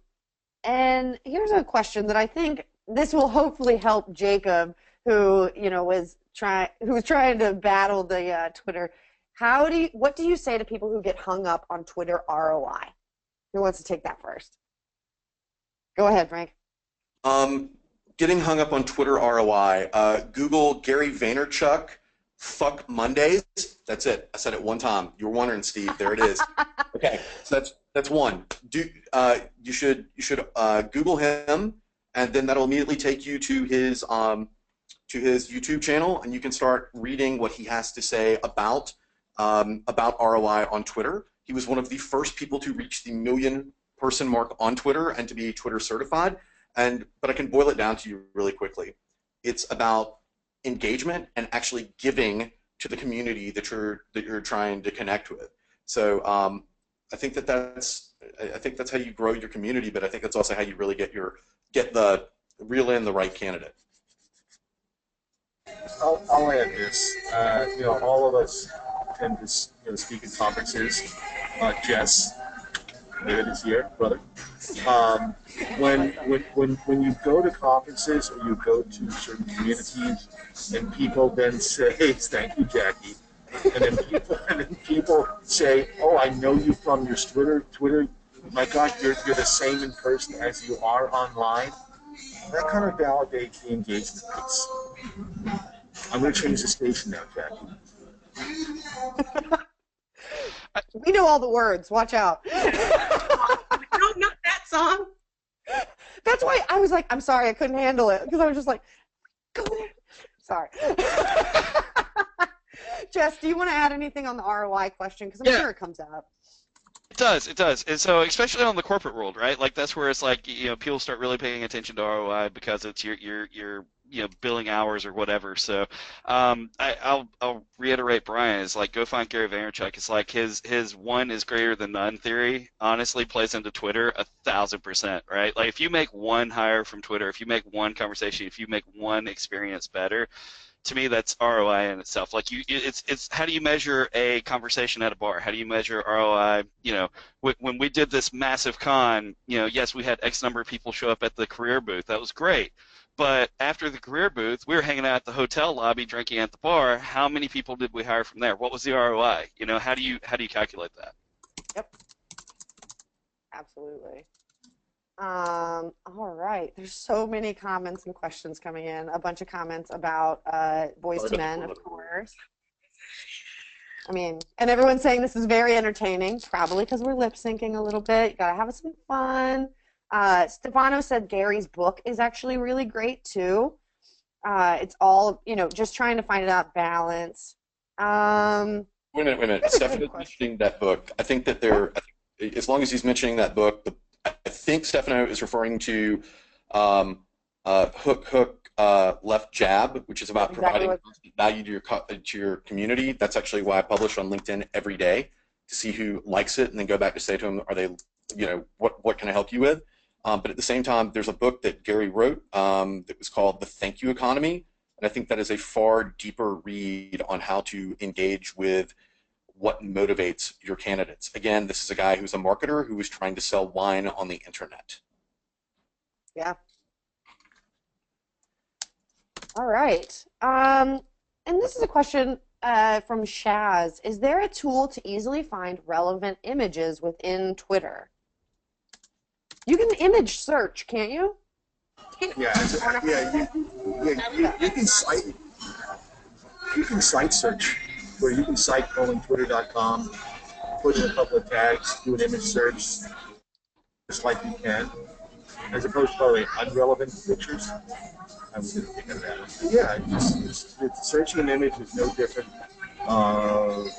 here's a question that I think this will hopefully help Jacob, who was trying to battle the Twitter. What do you say to people who get hung up on Twitter ROI? Who wants to take that first? Go ahead, Frank. Getting hung up on Twitter ROI. Google Gary Vaynerchuk. Fuck Mondays. That's it. I said it one time. You were wondering, Steve. There it is. Okay, so that's one. You should Google him, and then that'll immediately take you to his to his YouTube channel, and you can start reading what he has to say about ROI on Twitter. He was one of the first people to reach the 1,000,000-person mark on Twitter and to be Twitter certified. But I can boil it down to you really quickly. It's about engagement and actually giving to the community that you're trying to connect with. So I think that's how you grow your community, but I think that's also how you really reel in the right candidate. I'll add this. All of us tend to speak at conferences. Jess, David is here, brother. When you go to conferences or you go to certain communities, and people then say, "Thank you, Jackie," and then people say, "Oh, I know you from your Twitter. My God, you're the same in person as you are online." That kind of validates the engagement piece. I'm going to change the station now, Jackie. We know all the words. Watch out. I don't know that song. That's why I was like, I'm sorry, I couldn't handle it because I was just like, go there. Sorry. Jess, do you want to add anything on the ROI question? Because I'm sure it comes up. It does. And so, especially on the corporate world, right? Like that's where it's like, people start really paying attention to ROI because it's your billing hours or whatever. So, I'll reiterate Brian is like, go find Gary Vaynerchuk. It's like his one is greater than none theory honestly plays into Twitter 1,000%, right? Like if you make one hire from Twitter, if you make one conversation, if you make one experience better, to me, that's ROI in itself. Like it's how do you measure a conversation at a bar? How do you measure ROI? When we did this massive con, yes, we had X number of people show up at the career booth. That was great. But after the career booth, we were hanging out at the hotel lobby, drinking at the bar. How many people did we hire from there? What was the ROI? How do you calculate that? Yep. Absolutely. All right. There's so many comments and questions coming in. A bunch of comments about Boys to Men, of course. I mean, and everyone's saying this is very entertaining, probably because we're lip syncing a little bit. You gotta have some fun. Stefano said Gary's book is actually really great too. It's all, just trying to find out balance. Wait a minute. Stefano's mentioning that book. I think that as long as he's mentioning that book, I think Stefano is referring to Hook, Left Jab, which is about providing value to your community. That's actually why I publish on LinkedIn every day to see who likes it and then go back to say to them, are they, what can I help you with? But at the same time, there's a book that Gary wrote that was called The Thank You Economy. And I think that is a far deeper read on how to engage with what motivates your candidates. Again, this is a guy who's a marketer who was trying to sell wine on the internet. Yeah. All right. And this is a question from Shaz. Is there a tool to easily find relevant images within Twitter? You can image search, can't you? Yeah, you can site search, where you can cite twitter.com, put in a couple of tags, do an image search, just like you can, as opposed to probably unrelevant pictures. I was going to think of that. Yeah, it's searching an image is no different.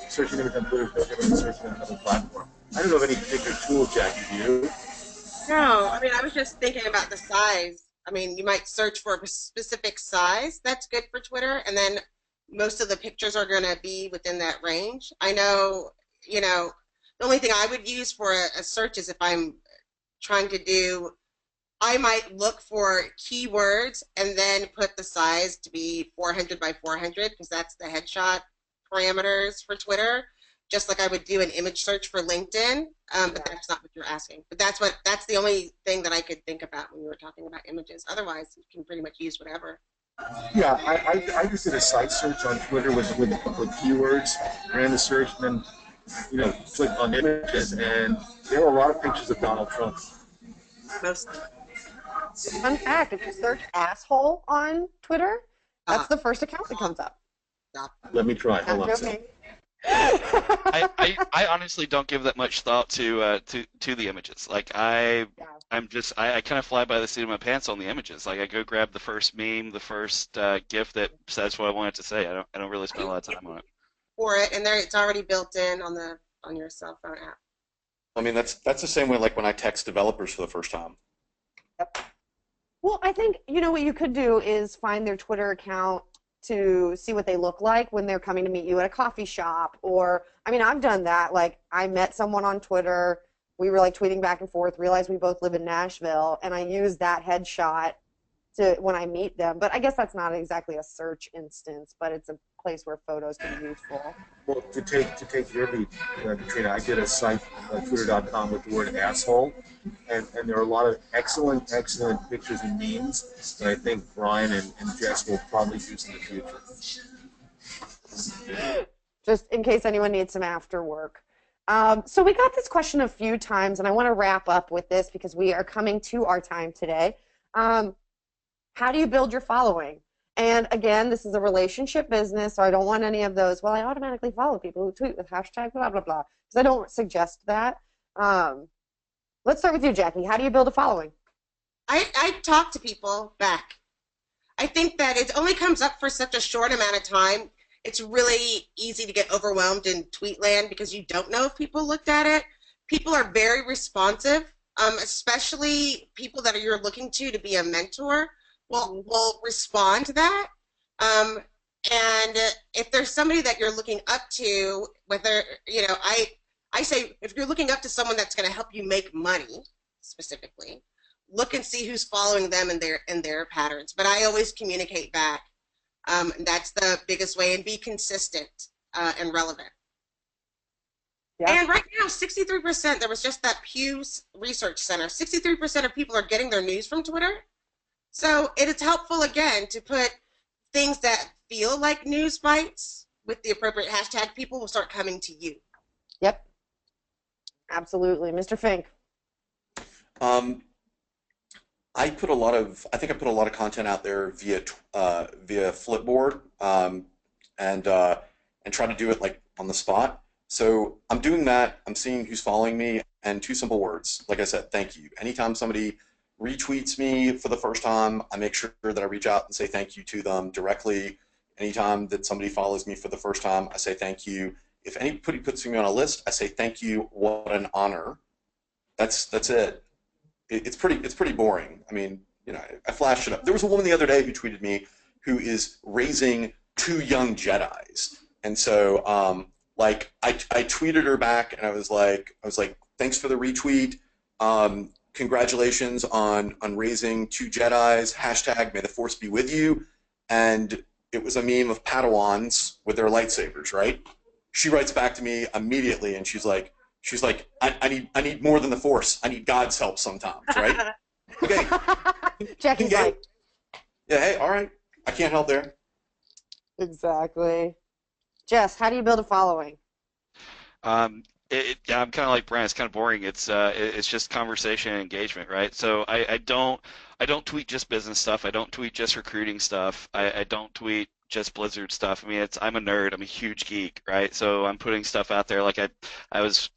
Searching an image on Twitter is no different than searching on another platform. I don't know of any particular tool, Jackie, do you? No, I was just thinking about the size. You might search for a specific size. That's good for Twitter, and then most of the pictures are going to be within that range. I know, the only thing I would use for a search is if I'm trying to do, I might look for keywords and then put the size to be 400 by 400 because that's the headshot parameters for Twitter, just like I would do an image search for LinkedIn, but that's not what you're asking. But that's the only thing that I could think about when you were talking about images. Otherwise, you can pretty much use whatever. Yeah, I just did a site search on Twitter with a couple of keywords, ran the search, and then clicked on images, and there were a lot of pictures of Donald Trump. Mostly. Fun fact: if you search "asshole" on Twitter, that's the first account that comes up. Let me try. Hold on a second. I honestly don't give that much thought to the images. Like Yeah. I kind of fly by the seat of my pants on the images. Like I go grab the first meme, the first GIF that says what I want it to say. I don't really spend a lot of time on it. For it, and there it's already built in on your cell phone app. I mean, that's the same way like when I text developers for the first time. Yep. Well, I think what you could do is find their Twitter account to see what they look like when they're coming to meet you at a coffee shop. Or, I mean, I've done that. Like, I met someone on Twitter. We were like tweeting back and forth, realized we both live in Nashville, and I use that headshot to when I meet them. But I guess that's not exactly a search instance, but it's a place where photos can be useful. Well, to take your lead, Katrina, I did a site, twitter.com, with the word asshole, and there are a lot of excellent pictures and memes that I think Brian and Jess will probably use in the future. Just in case anyone needs some after work. So we got this question a few times, and I want to wrap up with this because we are coming to our time today. How do you build your following? And again, this is a relationship business, so I don't want any of those, well, I automatically follow people who tweet with hashtag blah, blah, blah, because I don't suggest that. Let's start with you, Jackie. How do you build a following? I talk to people back. I think that it only comes up for such a short amount of time. It's really easy to get overwhelmed in tweet land because you don't know if people looked at it. People are very responsive, especially people that you're looking to be a mentor will respond to that. And if there's somebody that you're looking up to, whether, I say if you're looking up to someone that's going to help you make money specifically, look and see who's following them and their patterns. But I always communicate back. That's the biggest way, and be consistent and relevant. Yeah. And right now, 63%, there was just that Pew Research Center, 63% of people are getting their news from Twitter. So it is helpful, again, to put things that feel like news bites with the appropriate hashtag. People will start coming to you. Yep. Absolutely. Mr. Fink. I think I put a lot of content out there via Flipboard, and try to do it like on the spot. So I'm doing that. I'm seeing who's following me, and two simple words. Like I said, thank you. Anytime somebody retweets me for the first time, I make sure that I reach out and say thank you to them directly. Anytime that somebody follows me for the first time, I say thank you. If anybody puts me on a list, I say thank you. What an honor. That's it. It's pretty boring. I mean, I flashed it up. There was a woman the other day who tweeted me who is raising 2 young Jedis, and so I tweeted her back, and I was like, thanks for the retweet. Congratulations on raising 2 Jedis. Hashtag May the Force be with you. And it was a meme of Padawans with their lightsabers, right? She writes back to me immediately, and she's like, I need more than the Force. I need God's help sometimes, right? Okay. Jackie's like, yeah, hey, all right. I can't help there. exactly. Jess, how do you build a following? Yeah, I'm kind of like Brian. It's kind of boring. It's just conversation and engagement, right? So I don't tweet just business stuff. I don't tweet just recruiting stuff. I don't tweet just Blizzard stuff. I mean, I'm a nerd. I'm a huge geek, right? So I'm putting stuff out there. Like I was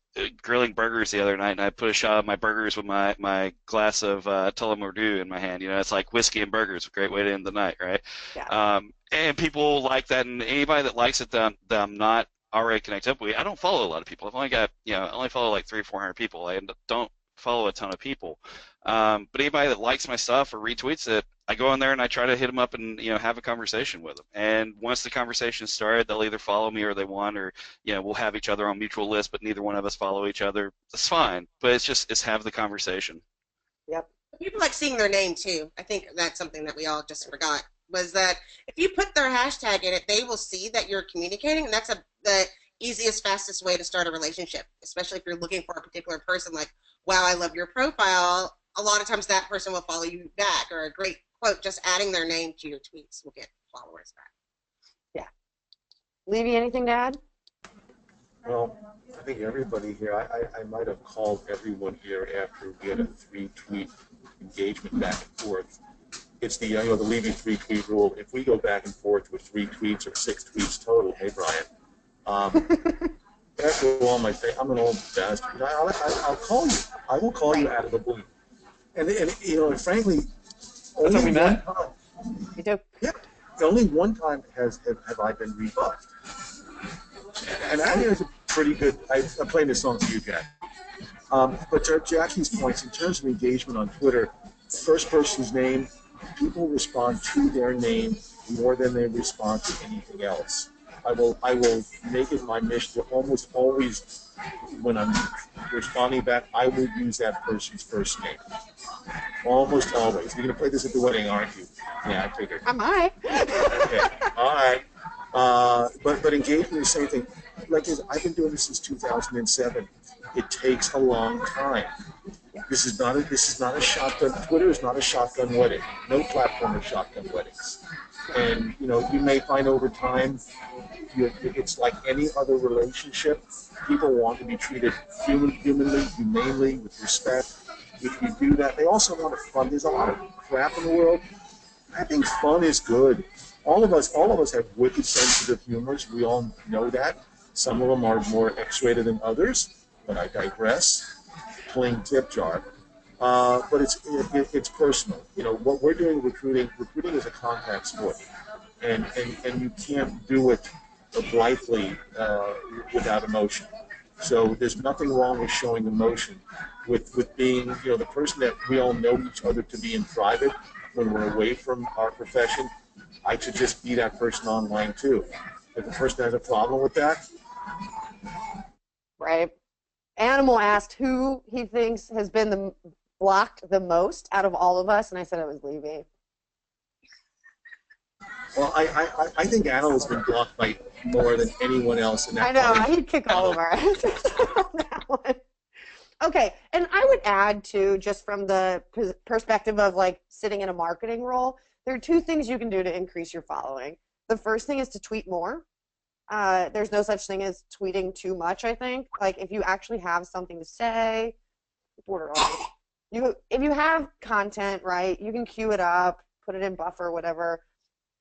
grilling burgers the other night, and I put a shot of my burgers with my glass of Tullamore in my hand. It's like whiskey and burgers, a great way to end the night, right? Yeah. And people like that, and anybody that likes it that I'm not already connected up with. I don't follow a lot of people. I've only got, I only follow like 300 or 400 people. I don't follow a ton of people. But anybody that likes my stuff or retweets it, I go in there and I try to hit them up and have a conversation with them. And once the conversation started, they'll either follow me or they want, or we'll have each other on mutual lists, but neither one of us follow each other. That's fine. But it's have the conversation. Yep. People like seeing their name too. I think that's something that we all just forgot. Was that if you put their hashtag in it, they will see that you're communicating, and that's the easiest, fastest way to start a relationship, especially if you're looking for a particular person. Like, wow, I love your profile. A lot of times that person will follow you back, or a great quote, just adding their name to your tweets will get followers back. Yeah. Levy, anything to add? Well, I think everybody here, I might have called everyone here after we had a 3-tweet engagement back and forth. It's the the Levy 3-tweet rule. If we go back and forth with 3 tweets or 6 tweets total, hey Brian, After all, I'm an old bastard. I'll call you. I will call you out of the blue. And and frankly, That's how we only one met. time. You do. Yeah, only one time have I been rebuffed. And I think it's a pretty good. I'm playing this song for you, Jack. But to Jackie's points, in terms of engagement on Twitter, first person's name, people respond to their name more than they respond to anything else. I will make it my mission to almost always, when I'm responding back, I will use that person's first name. Almost always. You're gonna play this at the wedding, aren't you? Yeah, I figured. Am I? Okay. All right. But engagement is the same thing. Like I've been doing this since 2007. It takes a long time. This is not a shotgun. Twitter is not a shotgun wedding. No platform is shotgun weddings. And you may find over time, it's like any other relationship. People want to be treated humanly, humanely, with respect. If you do that, they also want to fun. There's a lot of crap in the world. I think fun is good. All of us have wicked sensitive humors. We all know that. Some of them are more X-rated than others, but I digress. Plain tip jar. But it's personal. What we're doing recruiting is a contact sport, and you can't do it blithely without emotion. So there's nothing wrong with showing emotion, with being the person that we all know each other to be in private when we're away from our profession. I should just be that person online too. If the person has a problem with that, Right. Animal asked who he thinks has been blocked the most out of all of us, and I said it was Levy. well, I think Anna has been blocked by more than anyone else in that. I know, he'd kick all of our asses on that one. Okay, and I would add too, just from the perspective of like sitting in a marketing role, there are two things you can do to increase your following. The first thing is to tweet more. There's no such thing as tweeting too much, I think. Like if you actually have something to say, if you have content, right, you can queue it up, put it in buffer, whatever.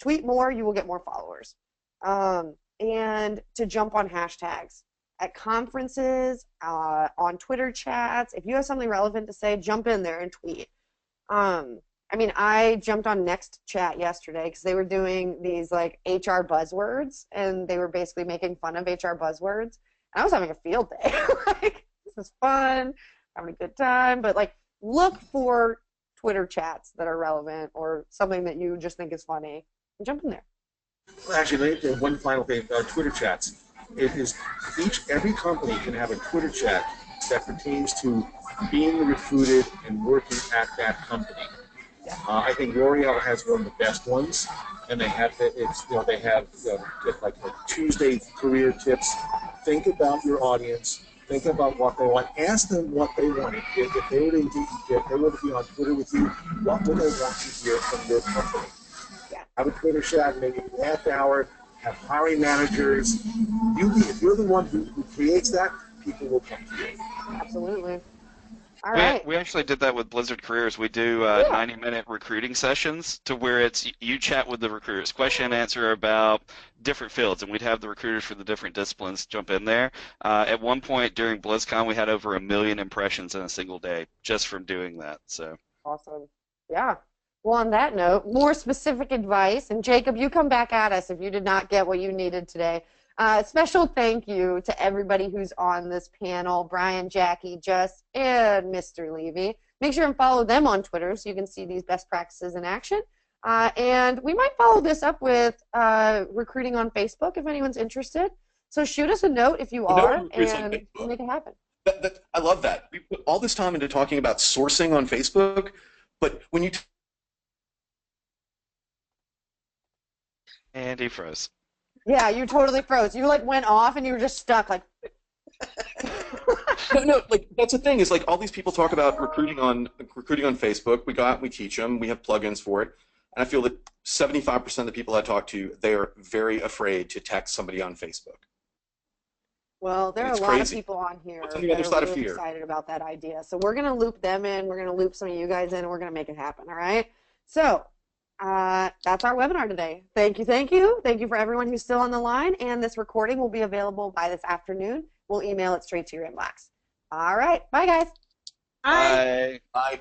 Tweet more, you will get more followers. And to jump on hashtags at conferences, on Twitter chats. If you have something relevant to say, jump in there and tweet. I jumped on Next Chat yesterday because they were doing these like HR buzzwords, and they were basically making fun of HR buzzwords. And I was having a field day. Like, this is fun, having a good time. But like, look for Twitter chats that are relevant or something that you just think is funny, and jump in there. Well, actually, one final thing about Twitter chats. It is every company can have a Twitter chat that pertains to being recruited and working at that company. I think L'Oreal has one of the best ones, and they have like Tuesday career tips. Think about your audience. Think about what they want. Ask them what they want. If they were to be on Twitter with you, what would they want to hear from your company? Have a Twitter chat, maybe a half hour. Have hiring managers. If you're the one who creates that, people will come to you. Absolutely. All right. We actually did that with Blizzard Careers. We do 90-minute recruiting sessions to where it's you chat with the recruiters, question and answer about different fields, and we'd have the recruiters for the different disciplines jump in there. At one point during BlizzCon, we had over 1 million impressions in a single day just from doing that. So Awesome. Yeah. Well, on that note, more specific advice, and Jacob, you come back at us if you did not get what you needed today. Special thank you to everybody who's on this panel, Brian, Jackie, Jess, and Mr. Levy. Make sure and follow them on Twitter so you can see these best practices in action. And we might follow this up with recruiting on Facebook if anyone's interested. So shoot us a note if you are, and we'll make it happen. I love that. We put all this time into talking about sourcing on Facebook, but when you and he froze. Yeah, you totally froze. You like went off and you were just stuck like. No, like that's the thing is like all these people talk about recruiting on Facebook. We teach them. We have plugins for it, and I feel that 75% of the people I talk to, they are very afraid to text somebody on Facebook. Well, there are a lot of people on here that are really excited about that idea. So we're going to loop them in. We're going to loop some of you guys in, and we're going to make it happen, all right? So That's our webinar today. Thank you, thank you. Thank you for everyone who's still on the line, and this recording will be available by this afternoon. We'll email it straight to your inbox. All right, bye guys. Bye. Bye. Bye.